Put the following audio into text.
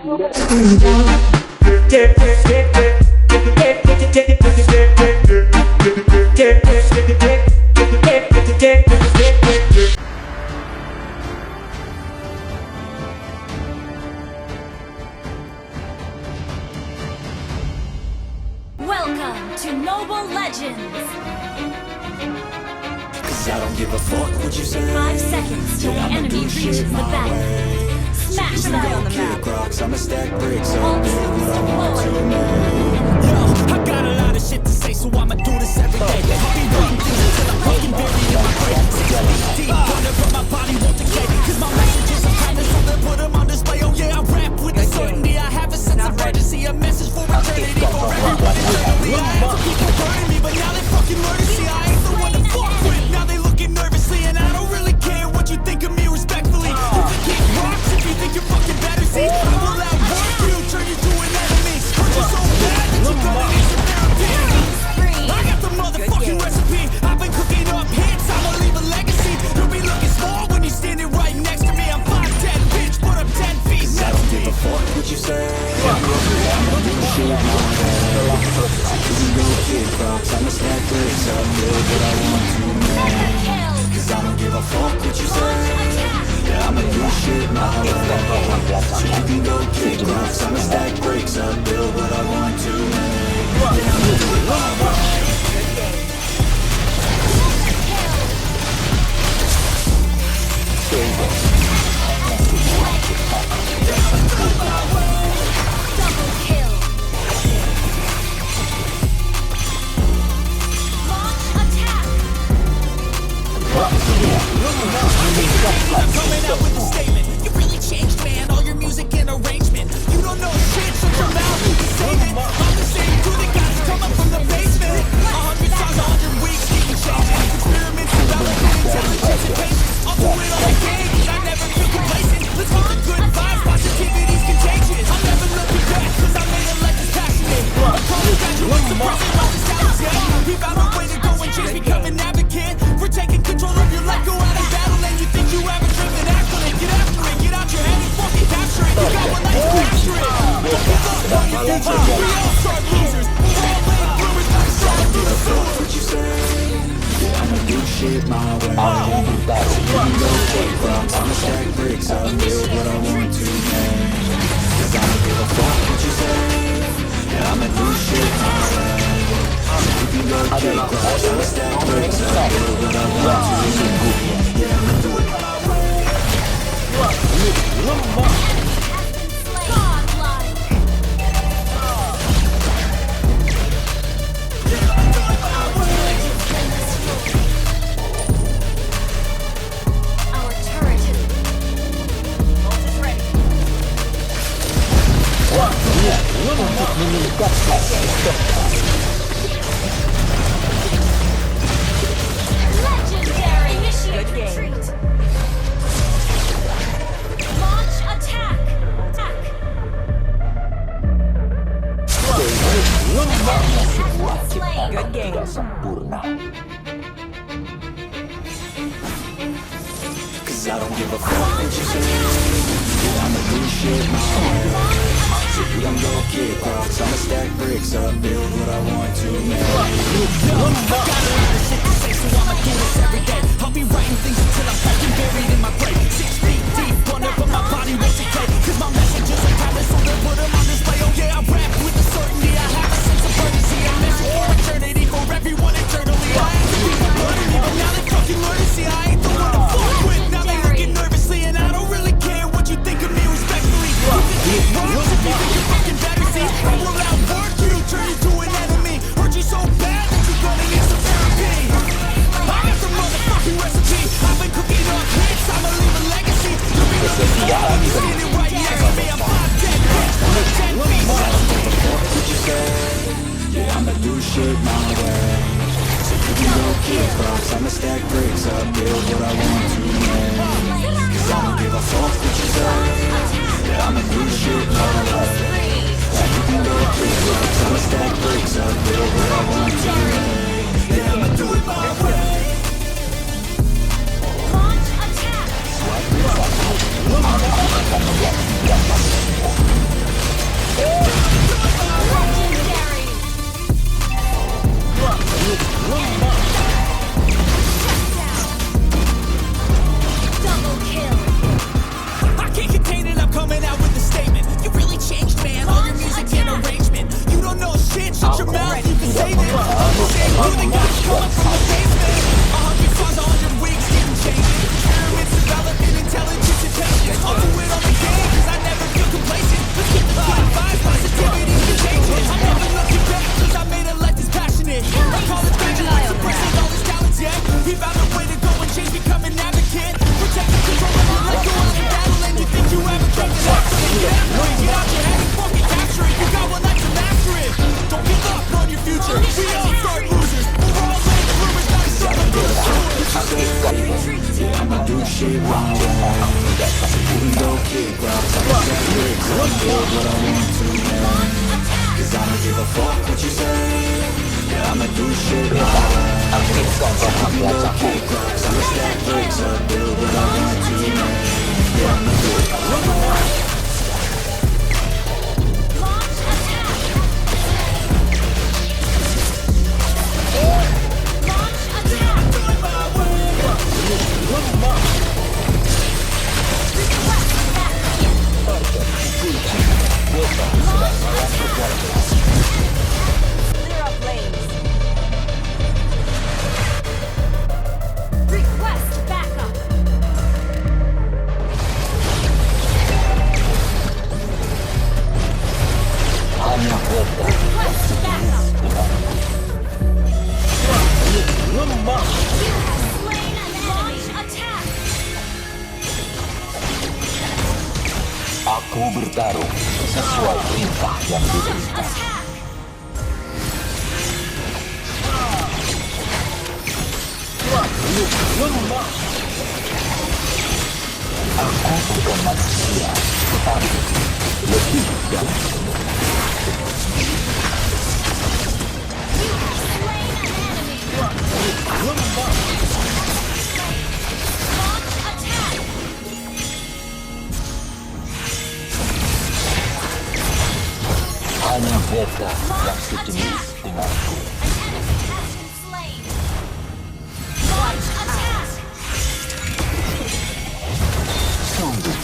Welcome to Mobile Legends! I don't give a fuck what you say. 5 seconds till the enemy reaches the battle. Smash that on the map. Rocks, I'ma stack bricks. Ult deployed. Yo, I got a lot of shit to say, so I'ma do this every day. I'll be writing things until I'm fucking buried in my grave. 6 feet deep, wonder but my body won't decay. Cause my messages are timeless, so they put them on display. Oh yeah, I rap with the certainty. I have a sense of urgency, a message for eternity. For everyone eternally. I had some people burning me, but now they fucking learn to see I ain't the one to fuck with. Now they looking nervously, and I don't really care what you think of me respectfully. You can kick rocks if you think you're fucking better. See, I will outwork you, turn you to an enemy. Hurt you so bad that you're gonna need some therapy. I got the motherfucking recipe. I've been cooking up hits, I'ma leave a legacy. You'll be looking small when you're standing right next to me. I'm 5'10", bitch, but I'm 10 feet next to me. I don't give a fuck what you say. I'ma do shit my way. You go kick rocks, I'ma stack bricks. I'll build what I want to make. Cause I don't give a fuck what you say. Yeah, I'ma do shit my way. So you can go kick rocks, I'ma stack bricks. I'll build what I want to make. Yeah, I'ma do it my way. Double kill. Launch attack. I'm coming out with a statement. You really changed, man. All your music and arrangement. You don't know shit, shut your mouth. You can save it. I'm the same dude that got us coming from the basement. 100 songs, 100 weeks, keeping changing. Experiments, development, intelligence, and patience. I'll do it all again, 'cause I never feel complacent. Let's keep the good vibes, positivity's contagious. I'm never looking back, 'cause I made a life that's passionate. I'm calling graduates, surprising my nostalgia. We found a way to go and change, become an advocate. For taking control of your life, go out and battle. And you think you have a dream, then act on it. Get after it, get out your head and fucking capture it. You got one life, capture it. Don't give up on your future. We all start losers. We're all late bloomers, not starting through the sewer. What you say? Yeah, I'ma do shit my way. So you can go kick rocks, I'ma stack bricks. I'll build what I want to make. Cause I don't give a fuck what you say. Yeah, I'ma do shit my way. So you can go kick rocks, I'ma stack bricks. I'll build what I want to make. Yeah, I'ma do it my way. Godlike. Our turret is ready. Legendary. Initiate retreat. Launch attack. Slain. Good game. Sempurna. Cause I don't give a fuck what you say. Yeah, I'ma do shit my way. So you don't go kick rocks, I'ma stack bricks. I'll build what I want to make. Yo, I got a lot of shit to say, so I'ma do this every day. I'll be writing things until I'm fucking buried in my grave. 6 feet deep, wonder but my body won't decay. Cause my messages are timeless, so they put them on display. Oh yeah, I rap with the certainty. I have a sense of urgency, a message for eternity, for everyone eternally. I had some people burning me, but now they fucking learn to see I ain't the one to fuck with. Now they looking nervously, and I don't really care what you think of me respectfully. You can kick rocks if you think you're fucking better. See, I will outwork you, turn you to an enemy. Hurt you so bad that you're gonna need some therapy. I got the motherfucking recipe. I've been cooking up hits, I'ma leave a legacy. what I want to, man. Cause I don't give a fuck what you say. Yeah, I'ma do shit my way. Aktifkan program belajar. Kick rocks, I'ma stack bricks up, build what I want to, man. Yeah, I'ma do it. Launch attack. Launch attack. Request back. Clear up lanes. Request backup. Hanya beta Request backup. You have slain an enemy. Launch attack. aku bertarung sesuai perintah yang Launch diberikan. attack. Aku bukan manusia, tetapi lebih dari itu. You have slain an enemy. Launch attack. Hanya beta yang sejenis denganku. An enemy has been slain. Launch attack. Sungguh